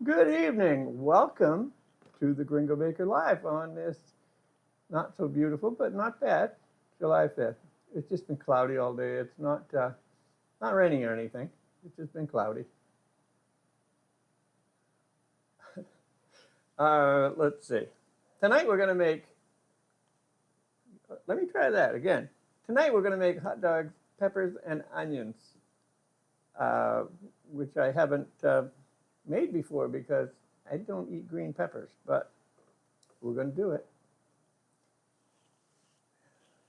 Good evening. Welcome to the Gringo Baker Live on this not so beautiful, but not bad, July 5th. It's just been cloudy all day. It's not raining or anything. It's just been cloudy. Let's see. Tonight we're going to make, let me try that again. Tonight we're going to make hot dogs, peppers, and onions, uh, which I haven't made before because I don't eat green peppers, but we're going to do it.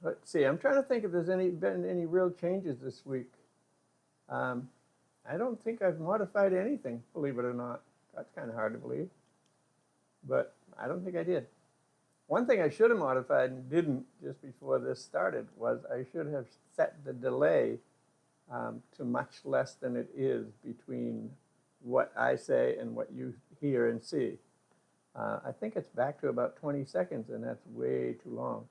Let's see. I'm trying to think if there's been any real changes this week. Um, I don't think I've modified anything, believe it or not. That's kind of hard to believe, but I don't think I did. One thing I should have modified and didn't just before this started was I should have set the delay to much less than it is between what I say and what you hear and see. I think it's back to about 20 seconds, and that's way too long.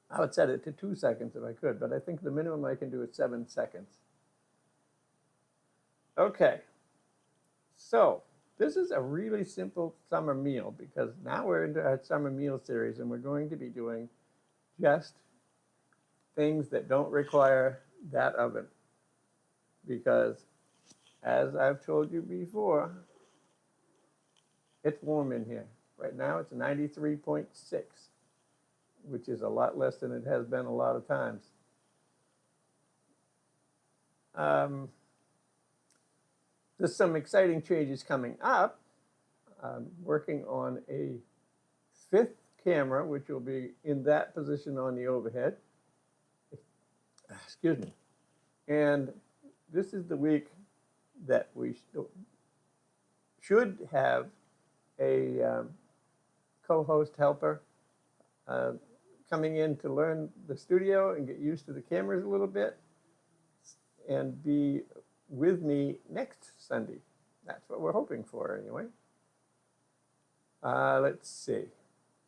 I would set it to 2 seconds if I could, but I think the minimum I can do is 7 seconds. Okay, so this is a really simple summer meal because now we're into our summer meal series and we're going to be doing just things that don't require that oven because, as I've told you before, it's warm in here. Right now it's 93.6, which is a lot less than it has been a lot of times. There's some exciting changes coming up. I'm working on a 5th camera, which will be in that position on the overhead. Excuse me. And this is the week that we should have a co-host helper coming in to learn the studio and get used to the cameras a little bit and be with me next Sunday. That's what we're hoping for anyway. Let's see.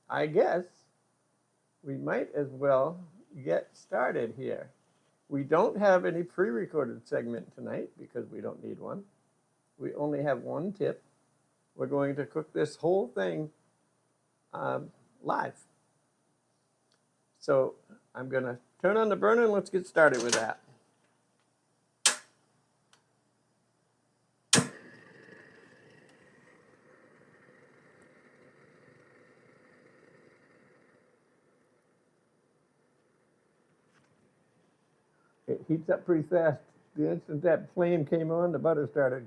I guess we might as well get started here. We don't have any pre-recorded segment tonight because we don't need one. We only have one tip. We're going to cook this whole thing live. So I'm going to turn on the burner and let's get started with that. It heats up pretty fast. The instant that flame came on, the butter started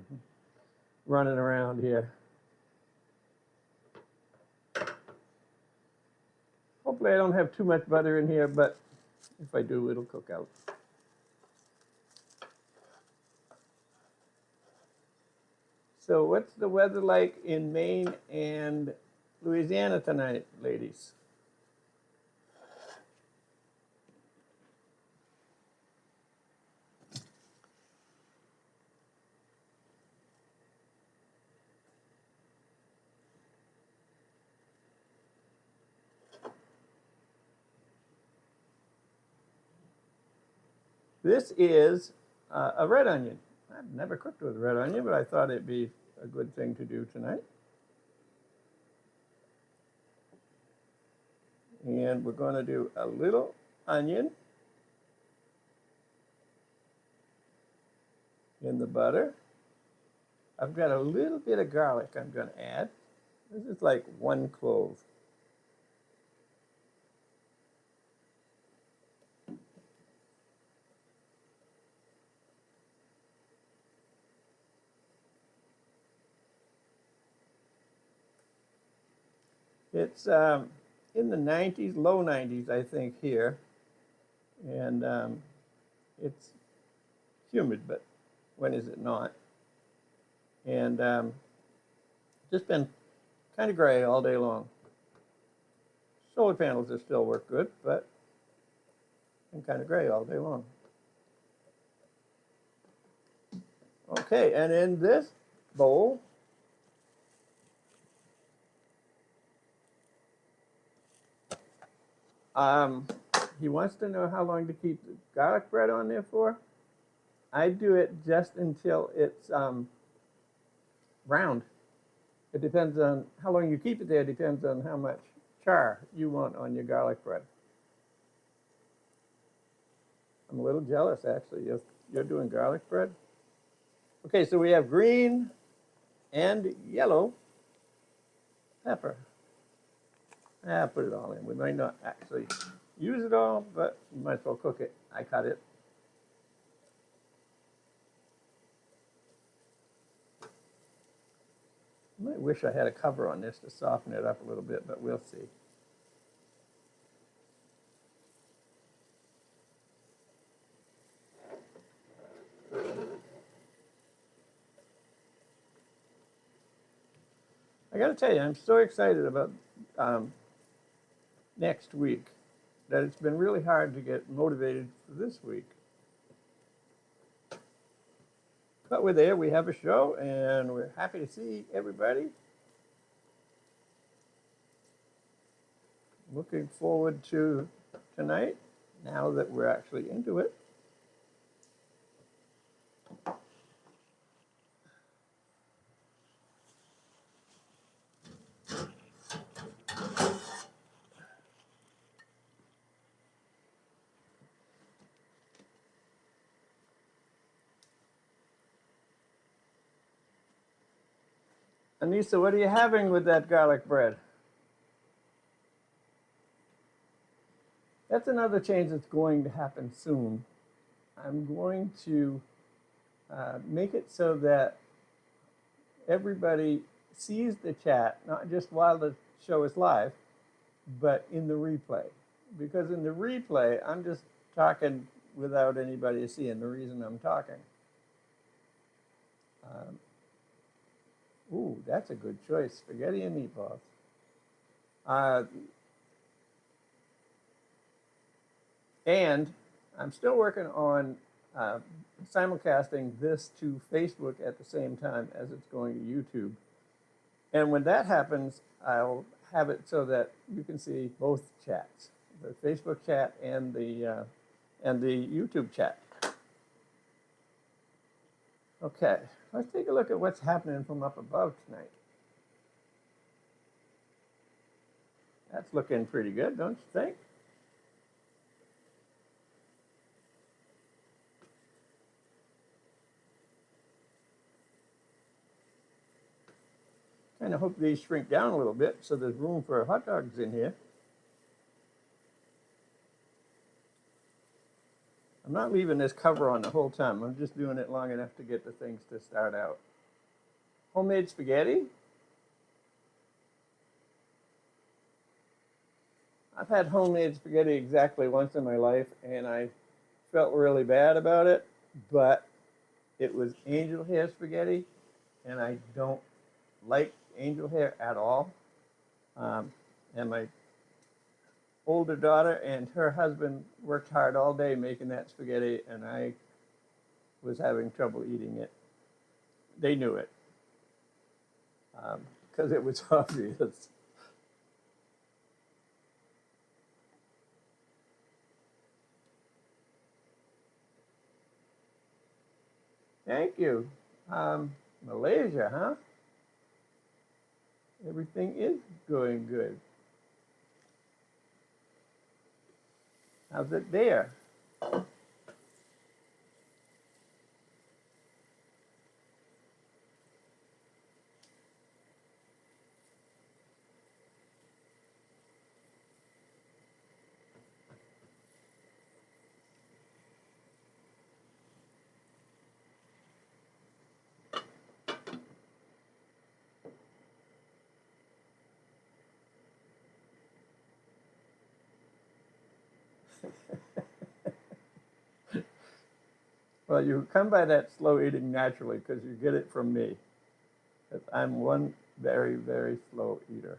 running around here. Hopefully I don't have too much butter in here, but if I do, it'll cook out. So what's the weather like in Maine and Louisiana tonight, ladies? This is a red onion. I've never cooked with a red onion, but I thought it'd be a good thing to do tonight. And we're going to do a little onion in the butter. I've got a little bit of garlic I'm going to add. This is like 1 clove. It's in the 90s, low 90s, I think, here. And it's humid, but when is it not? And just been kind of gray all day long. Solar panels will still work good, but been kind of gray all day long. Okay, and in this bowl, he wants to know how long to keep the garlic bread on there for. I do it just until it's round. It depends on how long you keep it there, depends on how much char you want on your garlic bread. I'm a little jealous, actually. You're doing garlic bread? Okay, so we have green and yellow pepper. Put it all in. We might not actually use it all, but you might as well cook it. I cut it. I might wish I had a cover on this to soften it up a little bit, but we'll see. I got to tell you, I'm so excited about next week that it's been really hard to get motivated for this week. But we're there, we have a show, and we're happy to see everybody. Looking forward to tonight, now that we're actually into it. Anissa, what are you having with that garlic bread? That's another change that's going to happen soon. I'm going to make it so that everybody sees the chat, not just while the show is live, but in the replay. Because in the replay, I'm just talking without anybody seeing the reason I'm talking. Ooh, that's a good choice, spaghetti and meatballs. And I'm still working on simulcasting this to Facebook at the same time as it's going to YouTube. And when that happens, I'll have it so that you can see both chats, the Facebook chat and the YouTube chat. Okay, let's take a look at what's happening from up above tonight. That's looking pretty good, don't you think? Kind of hope these shrink down a little bit so there's room for hot dogs in here. I'm not leaving this cover on the whole time. I'm just doing it long enough to get the things to start out. Homemade spaghetti. I've had homemade spaghetti exactly once in my life, and I felt really bad about it, but it was angel hair spaghetti, and I don't like angel hair at all. And my older daughter and her husband worked hard all day making that spaghetti, and I was having trouble eating it. They knew it because it was obvious. Thank you. Malaysia, huh? Everything is going good. How's it there? Well, you come by that slow eating naturally because you get it from me. Because I'm one very, very slow eater.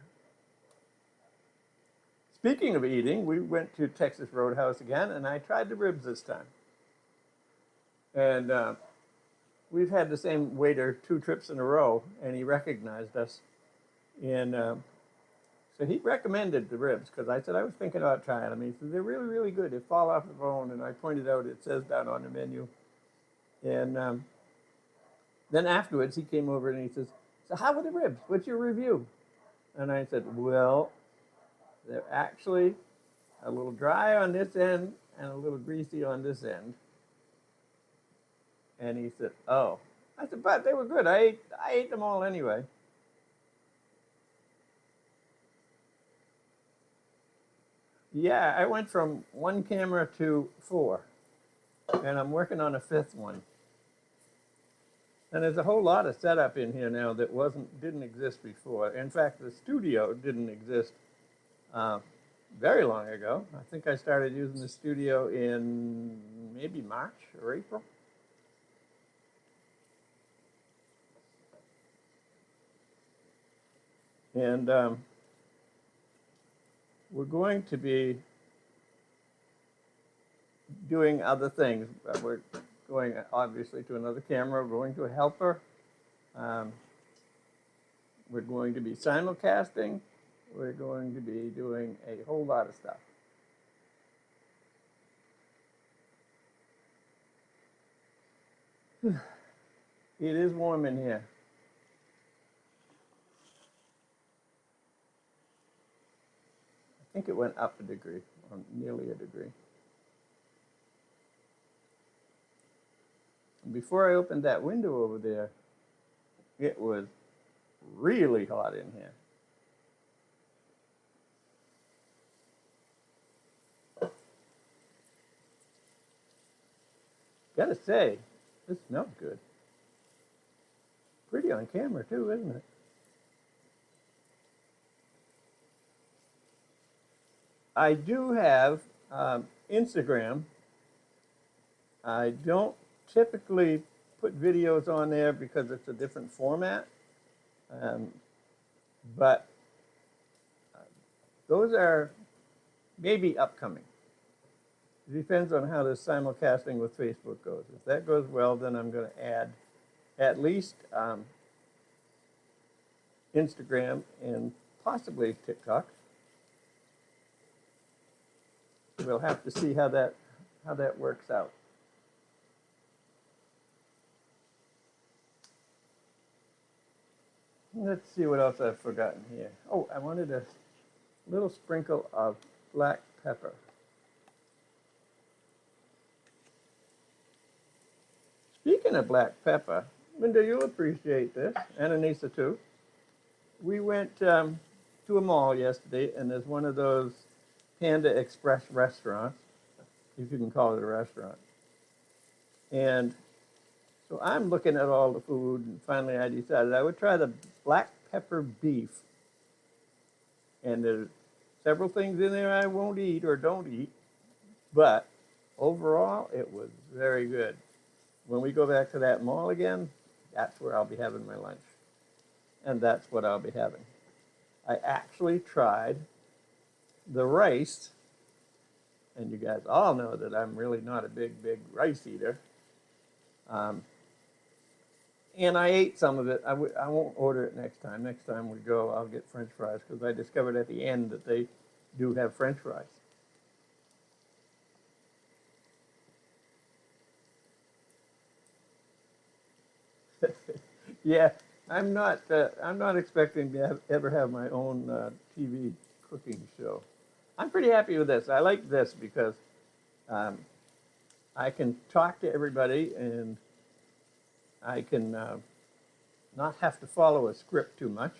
Speaking of eating, we went to Texas Roadhouse again, and I tried the ribs this time. And we've had the same waiter 2 trips in a row, and he recognized us. And so he recommended the ribs because I said I was thinking about trying them. He said, they're really, really good. They fall off the bone. And I pointed out it says that on the menu. And then afterwards, he came over and he says, So how were the ribs? What's your review? And I said, well, they're actually a little dry on this end and a little greasy on this end. And he said, oh. I said, but they were good. I ate them all anyway. Yeah, I went from 1 camera to 4, and I'm working on a 5th one. And there's a whole lot of setup in here now that didn't exist before. In fact, the studio didn't exist very long ago. I think I started using the studio in maybe March or April. And we're going to be doing other things. We're going obviously to another camera. We're going to a helper. We're going to be simulcasting. We're going to be doing a whole lot of stuff. It is warm in here. I think it went up a degree, or nearly a degree. And before I opened that window over there, it was really hot in here. Gotta say, this smells good. Pretty on camera too, isn't it? I do have Instagram. I don't typically put videos on there because it's a different format. But those are maybe upcoming. It depends on how this simulcasting with Facebook goes. If that goes well, then I'm going to add at least Instagram and possibly TikTok. We'll have to see how that works out. Let's see what else I've forgotten here. Oh, I wanted a little sprinkle of black pepper. Speaking of black pepper, Linda, you'll appreciate this, and Anissa too. We went to a mall yesterday, and there's one of those Panda Express restaurants, if you can call it a restaurant. And so I'm looking at all the food, and finally I decided I would try the black pepper beef. And there's several things in there I won't eat or don't eat, but overall it was very good. When we go back to that mall again, that's where I'll be having my lunch. And that's what I'll be having. I actually tried the rice, and you guys all know that I'm really not a big rice eater. And I ate some of it. I won't order it next time. Next time we go, I'll get French fries, because I discovered at the end that they do have French fries. Yeah, I'm not expecting to ever have my own TV cooking show. I'm pretty happy with this. I like this because I can talk to everybody, and I can not have to follow a script too much.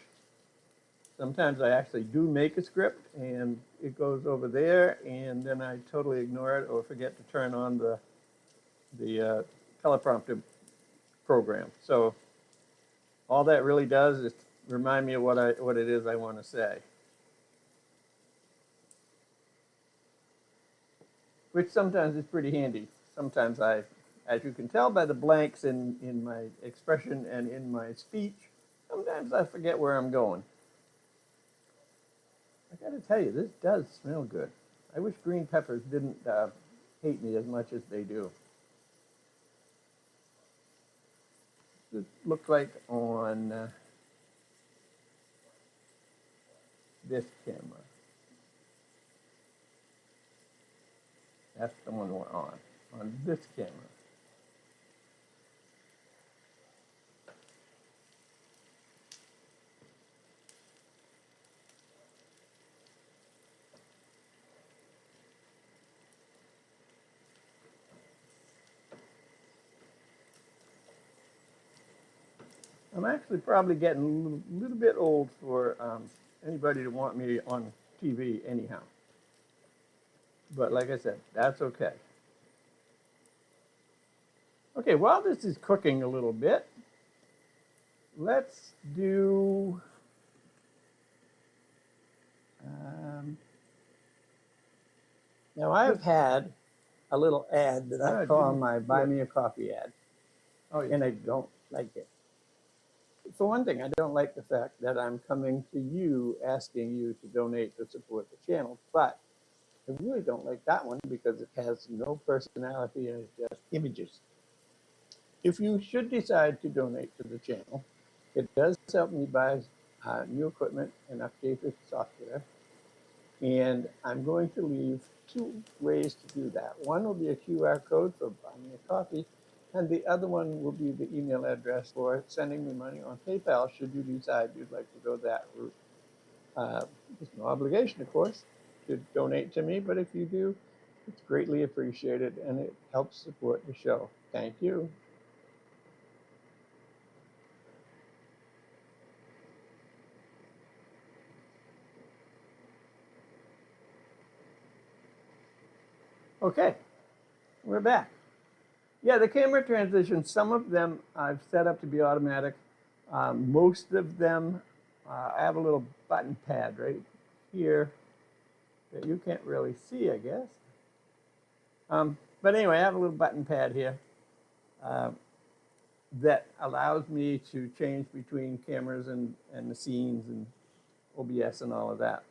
Sometimes I actually do make a script, and it goes over there, and then I totally ignore it or forget to turn on the teleprompter program. So all that really does is remind me of what it is I want to say. Which sometimes is pretty handy. Sometimes as you can tell by the blanks in my expression and in my speech, sometimes I forget where I'm going. I got to tell you, this does smell good. I wish green peppers didn't hate me as much as they do. It looks like on this camera. That's the one we're on this camera. I'm actually probably getting a little bit old for anybody to want me on TV anyhow. But like I said, that's okay. Okay, while this is cooking a little bit, let's do now I've had a little ad that I call my Buy Me a Coffee ad. Oh, yeah. And I don't like it. For one thing, I don't like the fact that I'm coming to you asking you to donate to support the channel, but I really don't like that one because it has no personality and it's just images. If you should decide to donate to the channel, it does help me buy new equipment and update the software. And I'm going to leave two ways to do that. One will be a QR code for buying me a coffee, and the other one will be the email address for sending me money on PayPal should you decide you'd like to go that route. There's no obligation, of course, to donate to me, but if you do, it's greatly appreciated and it helps support the show. Thank you. Okay, we're back. Yeah, the camera transitions, some of them I've set up to be automatic. Most of them, I have a little button pad right here that you can't really see, I guess. But anyway, I have a little button pad here that allows me to change between cameras and the scenes and OBS and all of that.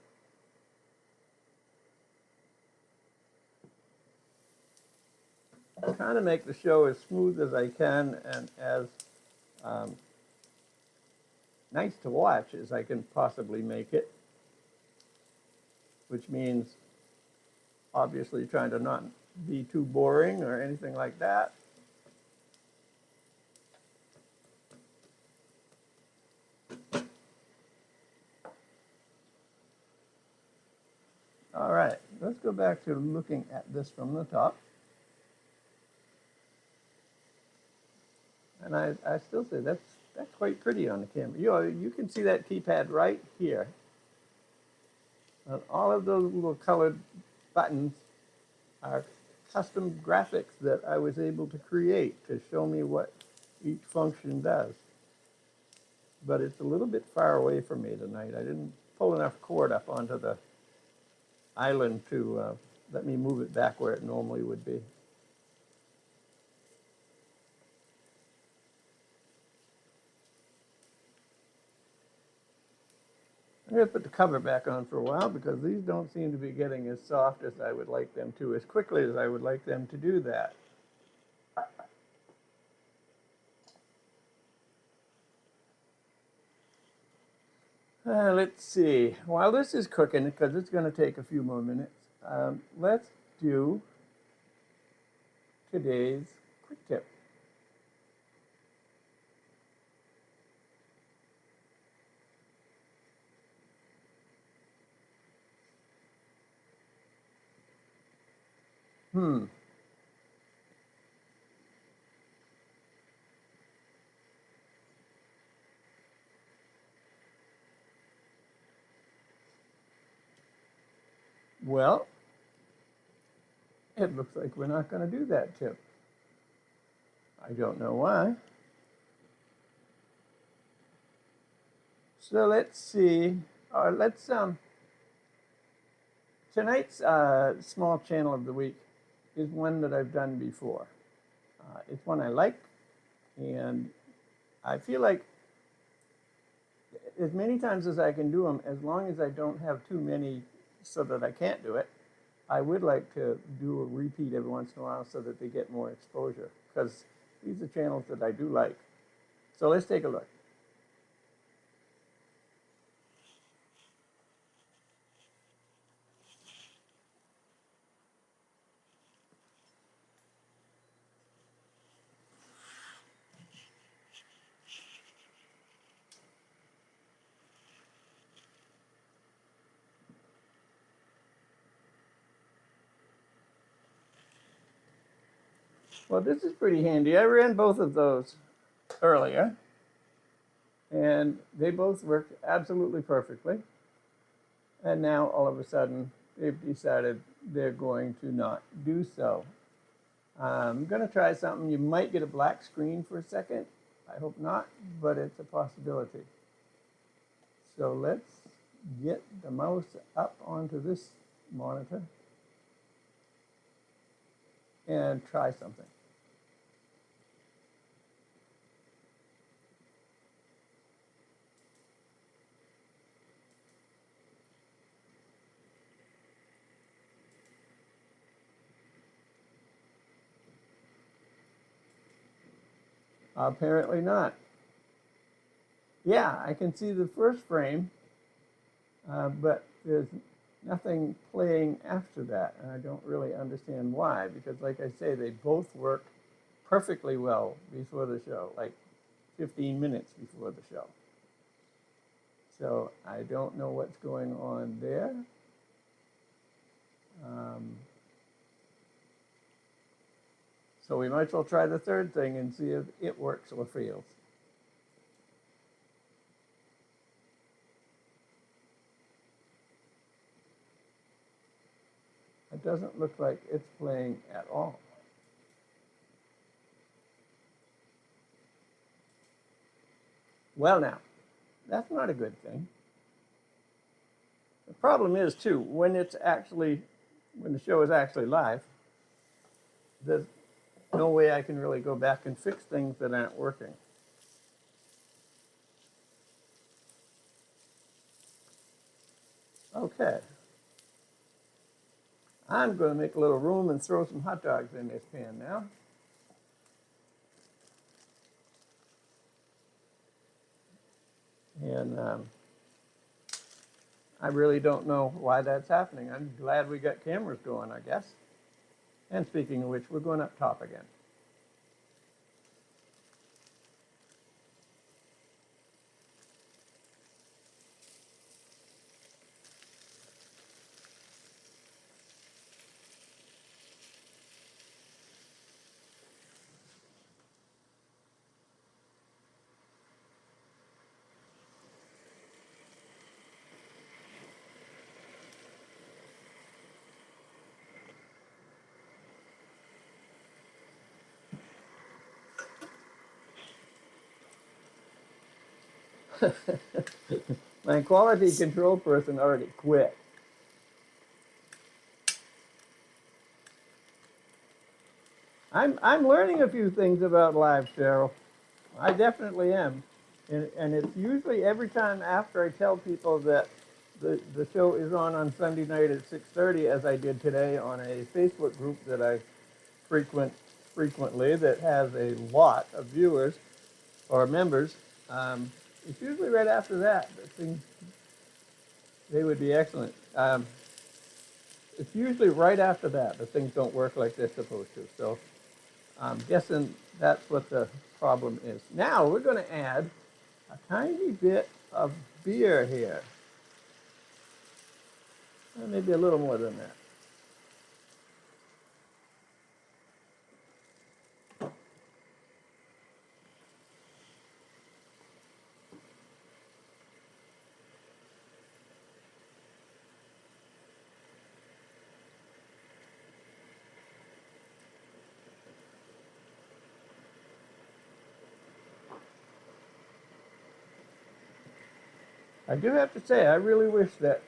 I'm trying to make the show as smooth as I can and as nice to watch as I can possibly make it, which means obviously trying to not be too boring or anything like that. All right, let's go back to looking at this from the top. And I still say that's quite pretty on the camera. You can see that keypad right here. And all of those little colored buttons are custom graphics that I was able to create to show me what each function does. But it's a little bit far away from me tonight. I didn't pull enough cord up onto the island to let me move it back where it normally would be. I'm going to put the cover back on for a while because these don't seem to be getting as soft as I would like them to, as quickly as I would like them to do that. Let's see. While this is cooking, because it's going to take a few more minutes, let's do today's quick tip. Well, it looks like we're not going to do that tip. I don't know why. So let's see. Tonight's small channel of the week is one that I've done before. It's one I like, and I feel like as many times as I can do them, as long as I don't have too many so that I can't do it, I would like to do a repeat every once in a while so that they get more exposure, because these are channels that I do like. So let's take a look. Well, this is pretty handy. I ran both of those earlier. And they both worked absolutely perfectly. And now all of a sudden they've decided they're going to not do so. I'm going to try something. You might get a black screen for a second. I hope not, but it's a possibility. So let's get the mouse up onto this monitor and try something. Apparently not. Yeah, I can see the first frame, but there's nothing playing after that, and I don't really understand why, because like I say, they both work perfectly well before the show, like 15 minutes before the show. So I don't know what's going on there. So we might as well try the third thing and see if it works or fails. It doesn't look like it's playing at all. Well now, that's not a good thing. The problem is too, when the show is actually live, there's no way I can really go back and fix things that aren't working. Okay. I'm going to make a little room and throw some hot dogs in this pan now. And I really don't know why that's happening. I'm glad we got cameras going, I guess. And speaking of which, we're going up top again. My quality control person already quit. I'm learning a few things about live, Cheryl. I definitely am. And it's usually every time after I tell people that the show is on Sunday night at 6:30, as I did today on a Facebook group that I frequently that has a lot of viewers or members. It's usually right after that things they would be excellent. It's usually right after that that things don't work like they're supposed to. So I'm guessing that's what the problem is. Now we're going to add a tiny bit of beer here. Maybe a little more than that. I do have to say, I really wish that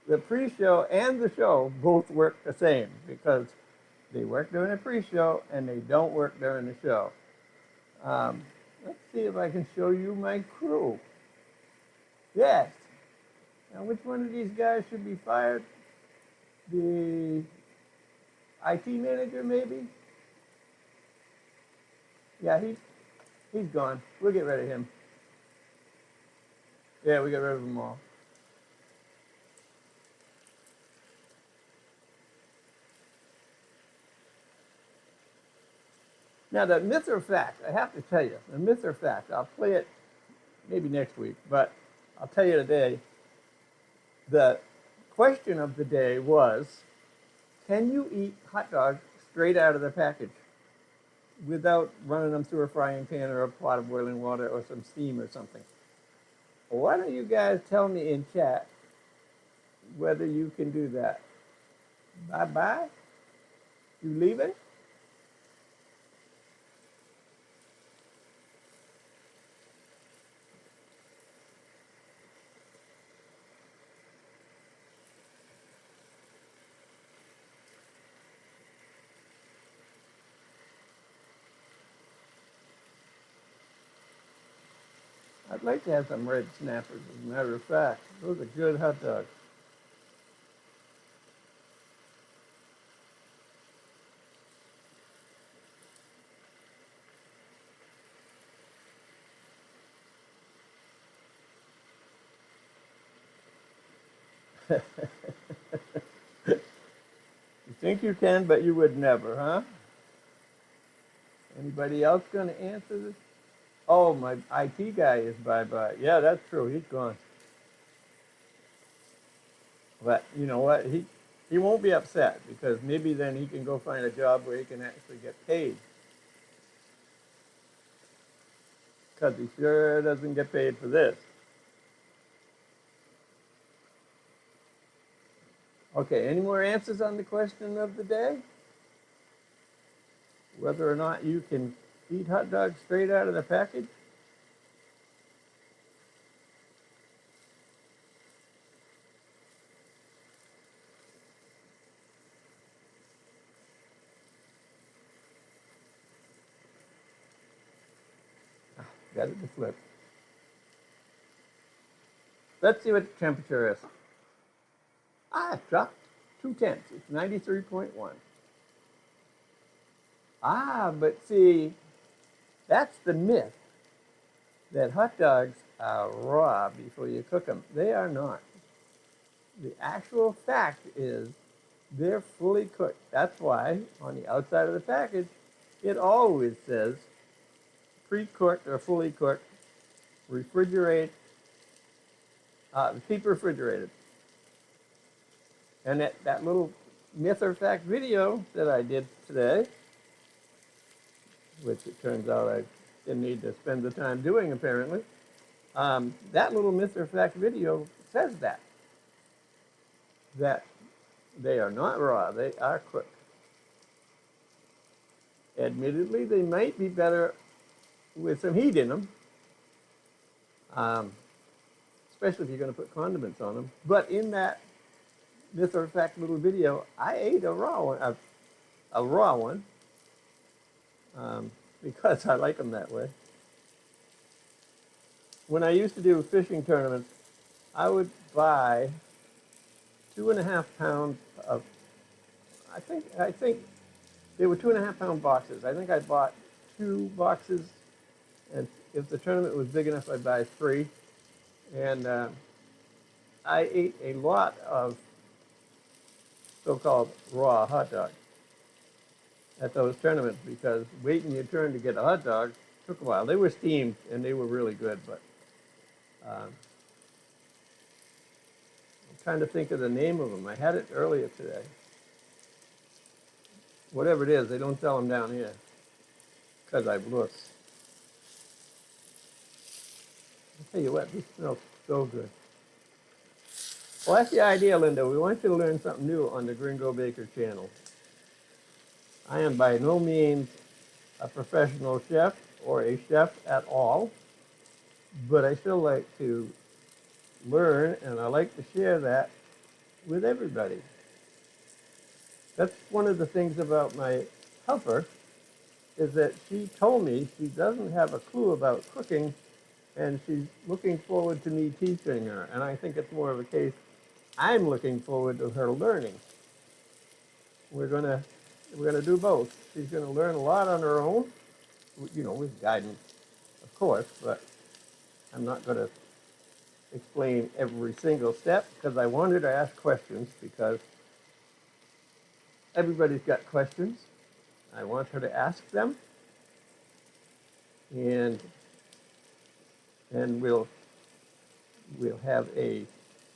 the pre-show and the show both work the same, because they work during the pre-show and they don't work during the show. Let's see if I can show you my crew. Yes. Now, which one of these guys should be fired? The IT manager, maybe? Yeah, he's gone. We'll get rid of him. Yeah, we got rid of them all. Now, the myth or fact, I have to tell you, the myth or fact, I'll play it maybe next week, but I'll tell you today, the question of the day was, can you eat hot dogs straight out of the package? without running them through a frying pan or a pot of boiling water or some steam or something. Why don't you guys tell me in chat whether you can do that? Bye-bye? You leaving? I'd like to have some red snappers, as a matter of fact. Those are good hot dogs. You think you can, but you would never, huh? Anybody else going to answer this? Oh, my IT guy is bye-bye. Yeah, that's true. He's gone. But you know what? He won't be upset because maybe then he can go find a job where he can actually get paid. Because he sure doesn't get paid for this. Okay, any more answers on the question of the day? Whether or not you can eat hot dogs straight out of the package? Got it to flip. Let's see what the temperature is. It dropped 2/10. It's 93.1. But see, that's the myth that hot dogs are raw before you cook them. They are not. The actual fact is they're fully cooked. That's why on the outside of the package, it always says pre-cooked or fully cooked, refrigerate, keep refrigerated. And that little myth or fact video that I did today, which it turns out I didn't need to spend the time doing apparently, that little myth or fact video says that they are not raw, they are cooked. Admittedly, they might be better with some heat in them, especially if you're going to put condiments on them. But in that myth or fact little video, I ate a raw one, because I like them that way. When I used to do fishing tournaments, I would buy 2.5 pounds of, I think they were 2.5 pound boxes. I think I bought 2 boxes, and if the tournament was big enough, I'd buy 3. And I ate a lot of so-called raw hot dogs at those tournaments because waiting your turn to get a hot dog took a while. They were steamed and they were really good, but I'm trying to think of the name of them. I had it earlier today. Whatever it is, they don't sell them down here because I've looked. I'll tell you what, this smells so good. Well, that's the idea, Linda. We want you to learn something new on the Gringo Baker channel. I am by no means a professional chef or a chef at all, but I still like to learn, and I like to share that with everybody. That's one of the things about my helper, is that she told me she doesn't have a clue about cooking, and she's looking forward to me teaching her. And I think it's more of a case, I'm looking forward to her learning. We're gonna do both. She's gonna learn a lot on her own, with guidance, of course, but I'm not gonna explain every single step because I wanted to ask questions because everybody's got questions. I want her to ask them, and we'll have a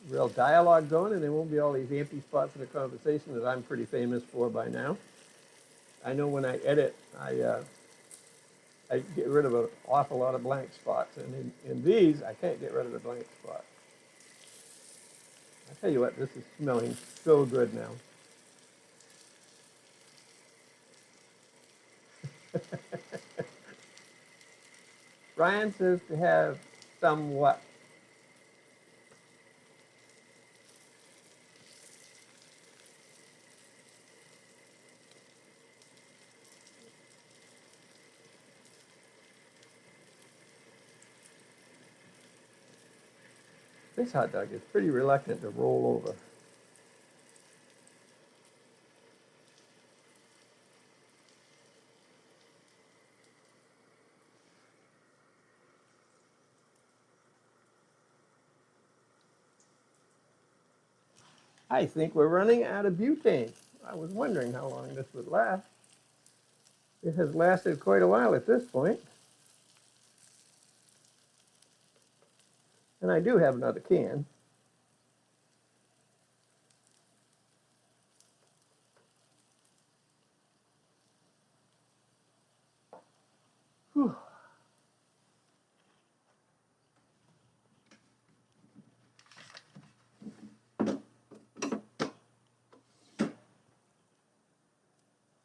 real dialogue going, and there won't be all these empty spots in the conversation that I'm pretty famous for by now. I know when I edit, I I get rid of an awful lot of blank spots. And in these, I can't get rid of the blank spot. I tell you what, this is smelling so good now. Brian says to have some what? This hot dog is pretty reluctant to roll over. I think we're running out of butane. I was wondering how long this would last. It has lasted quite a while at this point. And I do have another can. Whew.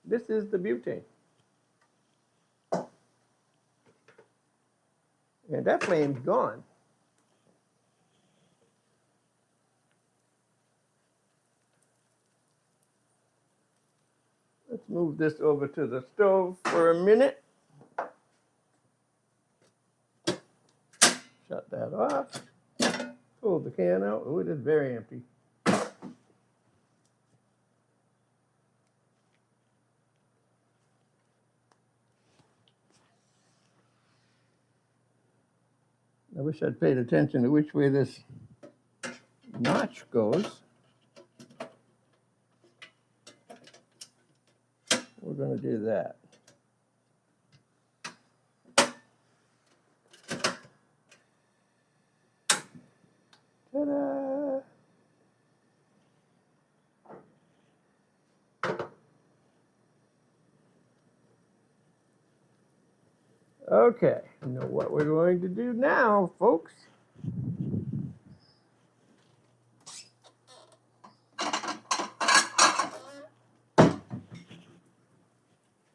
This is the butane. And that flame's gone. Let's move this over to the stove for a minute. Shut that off. Pull the can out. Oh, it is very empty. I wish I'd paid attention to which way this notch goes. We're going to do that. Ta-da! Okay, you know what we're going to do now, folks.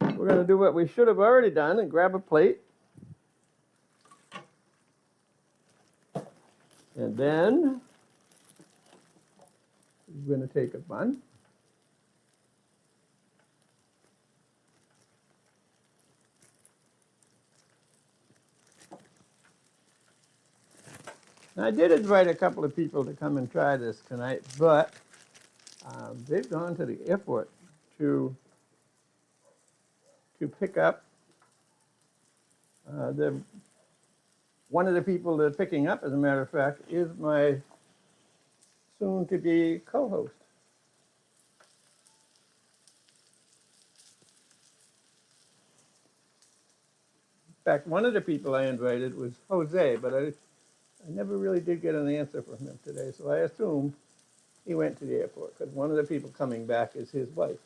We're going to do what we should have already done and grab a plate. And then we're going to take a bun. Now, I did invite a couple of people to come and try this tonight, but they've gone to the airport to pick up one of the people they're picking up, as a matter of fact, is my soon-to-be co-host. In fact, one of the people I invited was Jose, but I never really did get an answer from him today, so I assume he went to the airport, because one of the people coming back is his wife.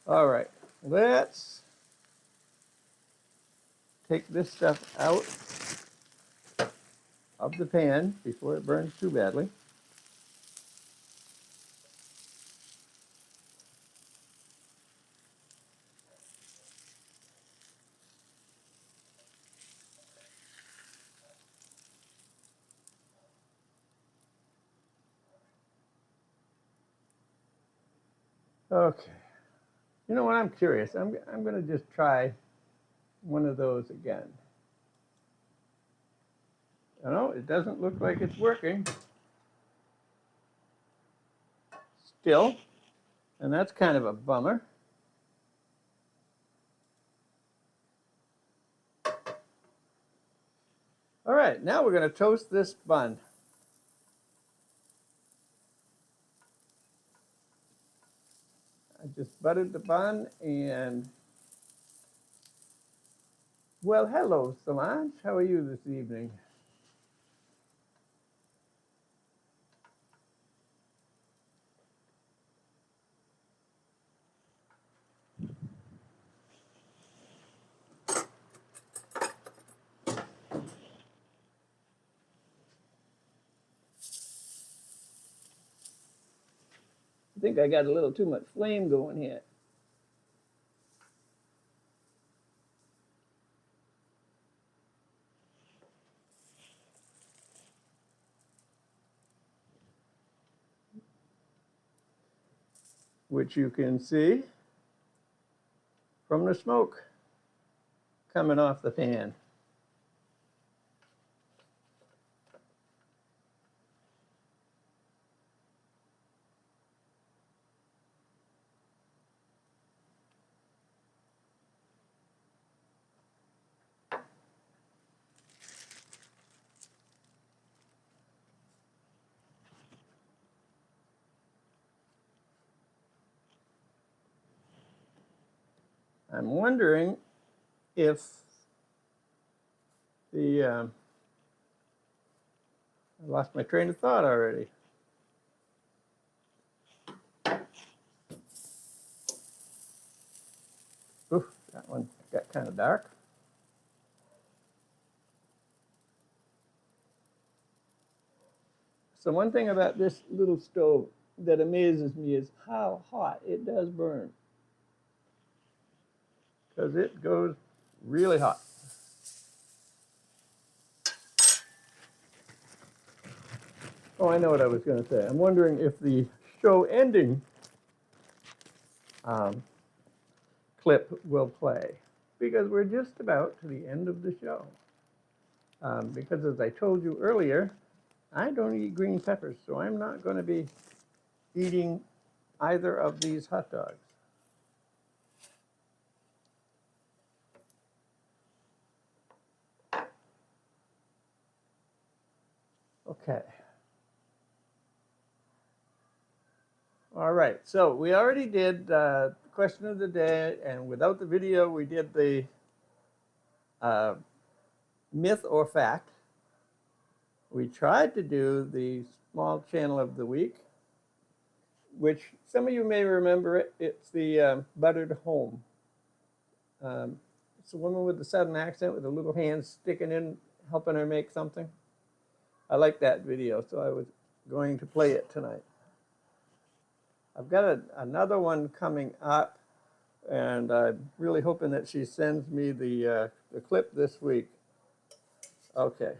All right, let's take this stuff out of the pan before it burns too badly. Okay. You know what? I'm curious. I'm going to just try one of those again. You know, it doesn't look like it's working still, and that's kind of a bummer. All right, now we're going to toast this bun. I just buttered the bun and, well, hello, Solange. How are you this evening? I think I got a little too much flame going here. Which you can see from the smoke coming off the pan. I'm wondering if I lost my train of thought already. Oof, that one got kind of dark. So one thing about this little stove that amazes me is how hot it does burn. Because it goes really hot. Oh, I know what I was going to say. I'm wondering if the show ending clip will play, because we're just about to the end of the show. Because as I told you earlier, I don't eat green peppers, so I'm not going to be eating either of these hot dogs. Okay. All right, so we already did the question of the day, and without the video, we did the myth or fact. We tried to do the small channel of the week, which some of you may remember it. It's the buttered home. It's a woman with a southern accent with a little hand sticking in, helping her make something. I like that video, so I was going to play it tonight. I've got another one coming up, and I'm really hoping that she sends me the clip this week. Okay,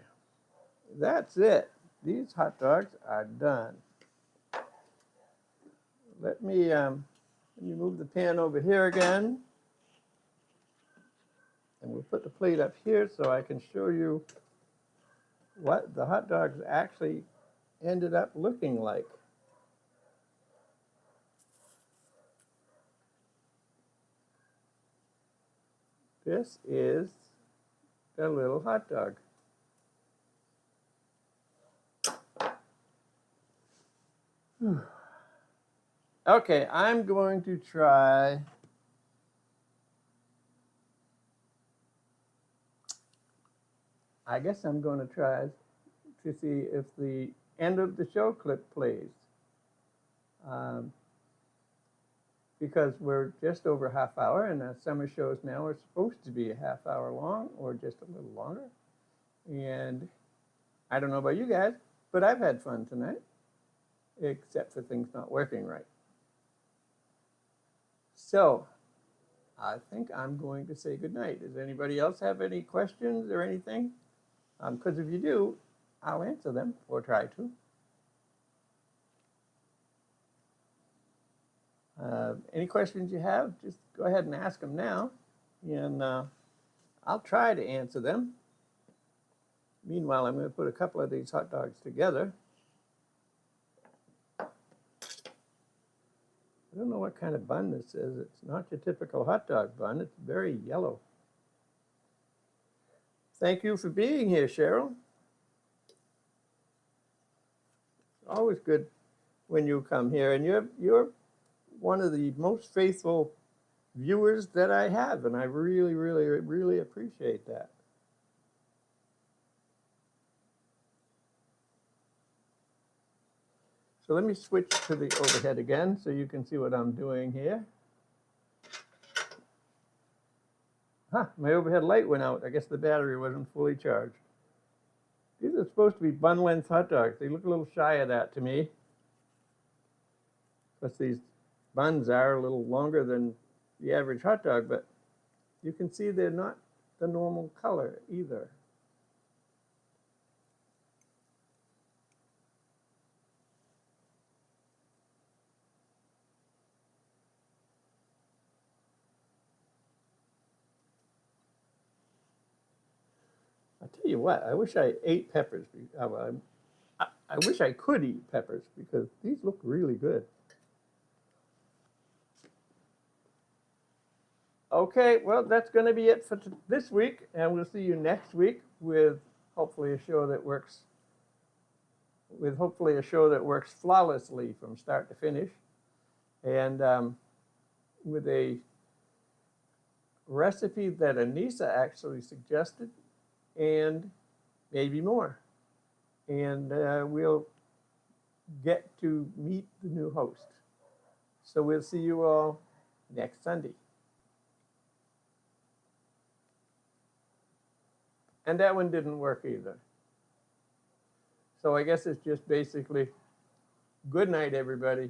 that's it. These hot dogs are done. Let me move the pan over here again, and we'll put the plate up here so I can show you what the hot dogs actually ended up looking like. This is the little hot dog. Okay, I'm going to try I guess I'm going to try to see if the end of the show clip plays. Because we're just over half hour, and summer shows now are supposed to be a half hour long or just a little longer. And I don't know about you guys, but I've had fun tonight, except for things not working right. So I think I'm going to say goodnight. Does anybody else have any questions or anything? Because if you do, I'll answer them or try to. Any questions you have, just go ahead and ask them now, and I'll try to answer them. Meanwhile, I'm going to put a couple of these hot dogs together. I don't know what kind of bun this is. It's not your typical hot dog bun. It's very yellow. Thank you for being here, Cheryl. It's always good when you come here, and you're one of the most faithful viewers that I have, and I really, really, really appreciate that. So let me switch to the overhead again so you can see what I'm doing here. My overhead light went out. I guess the battery wasn't fully charged. These are supposed to be bun-length hot dogs. They look a little shy of that to me. Plus these buns are a little longer than the average hot dog, but you can see they're not the normal color either. I tell you what, I wish I ate peppers. I wish I could eat peppers because these look really good. Okay, well, that's going to be it for this week, and we'll see you next week with hopefully a show that works. With hopefully a show that works flawlessly from start to finish, and with a recipe that Anissa actually suggested, and maybe more. And we'll get to meet the new host. So we'll see you all next Sunday. And that one didn't work either. So I guess it's just basically good night, everybody.